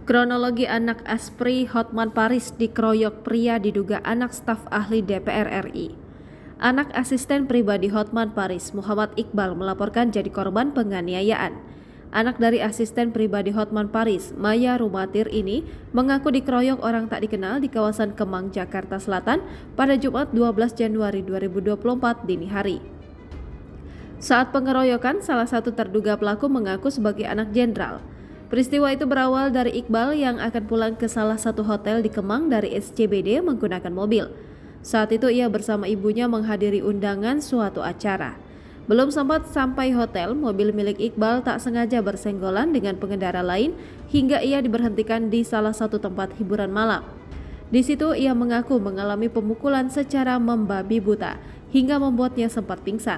Kronologi anak Aspri Hotman Paris dikeroyok pria diduga anak staf ahli DPR RI. Anak asisten pribadi Hotman Paris, Muhammad Iqbal, melaporkan jadi korban penganiayaan. Anak dari asisten pribadi Hotman Paris, Maya Rumatir ini mengaku dikeroyok orang tak dikenal di kawasan Kemang, Jakarta Selatan pada Jumat 12 Januari 2024 dini hari. Saat pengeroyokan, salah satu terduga pelaku mengaku sebagai anak jenderal. Peristiwa itu berawal dari Iqbal yang akan pulang ke salah satu hotel di Kemang dari SCBD menggunakan mobil. Saat itu ia bersama ibunya menghadiri undangan suatu acara. Belum sempat sampai hotel, mobil milik Iqbal tak sengaja bersenggolan dengan pengendara lain hingga ia diberhentikan di salah satu tempat hiburan malam. Di situ ia mengaku mengalami pemukulan secara membabi buta hingga membuatnya sempat pingsan.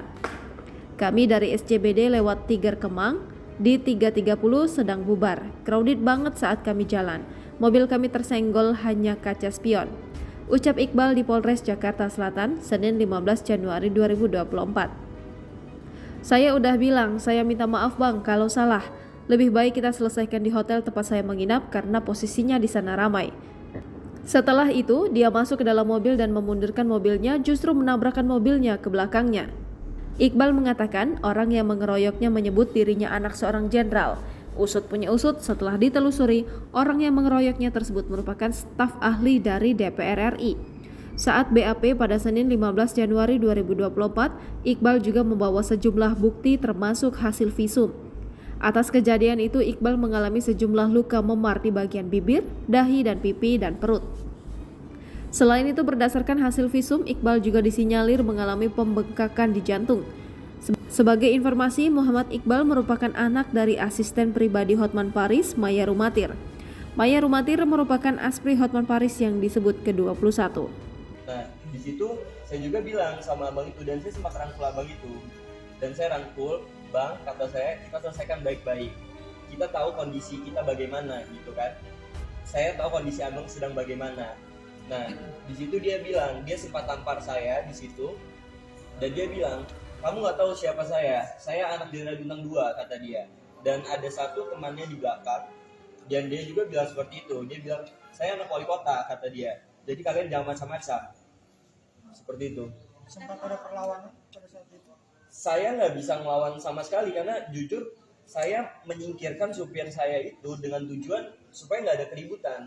Kami dari SCBD lewat Tiger Kemang di 3.30 sedang bubar. Crowded banget saat kami jalan. Mobil kami tersenggol hanya kaca spion. Ucap Iqbal di Polres Jakarta Selatan, Senin 15 Januari 2024. Saya udah bilang, saya minta maaf bang kalau salah. Lebih baik kita selesaikan di hotel tempat saya menginap karena posisinya di sana ramai. Setelah itu, dia masuk ke dalam mobil dan memundurkan mobilnya justru menabrakkan mobilnya ke belakangnya. Iqbal mengatakan orang yang mengeroyoknya menyebut dirinya anak seorang jenderal. Usut punya usut, setelah ditelusuri, orang yang mengeroyoknya tersebut merupakan staf ahli dari DPR RI. Saat BAP pada Senin 15 Januari 2024, Iqbal juga membawa sejumlah bukti termasuk hasil visum. Atas kejadian itu, Iqbal mengalami sejumlah luka memar di bagian bibir, dahi dan pipi dan perut. Selain itu, berdasarkan hasil visum, Iqbal juga disinyalir mengalami pembengkakan di jantung. Sebagai informasi, Muhammad Iqbal merupakan anak dari asisten pribadi Hotman Paris, Maya Rumatir. Maya Rumatir merupakan Aspri Hotman Paris yang disebut ke-21. Nah, di situ saya juga bilang sama abang itu, dan saya sempat rangkul abang itu. Dan saya rangkul, bang, kata saya, kita selesaikan baik-baik. Kita tahu kondisi kita bagaimana, gitu kan. Saya tahu kondisi abang sedang bagaimana. Nah, di situ dia bilang, dia sempat tampar saya di situ, dan dia bilang, kamu nggak tahu siapa saya anak Jenderal Bintang 2, kata dia. Dan ada satu temannya di belakang, dan dia juga bilang seperti itu, dia bilang, saya anak wali kota, kata dia. Jadi kalian jangan macam-macam, seperti itu. Sempat ada perlawanan pada saat itu? Saya nggak bisa ngelawan sama sekali, karena jujur, saya menyingkirkan supir saya itu dengan tujuan supaya nggak ada keributan.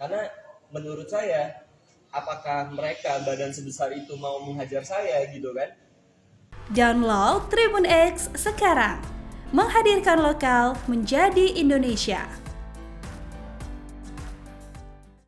Karena menurut saya, apakah mereka badan sebesar itu mau menghajar saya gitu kan? Download Tribun X sekarang, menghadirkan lokal menjadi Indonesia.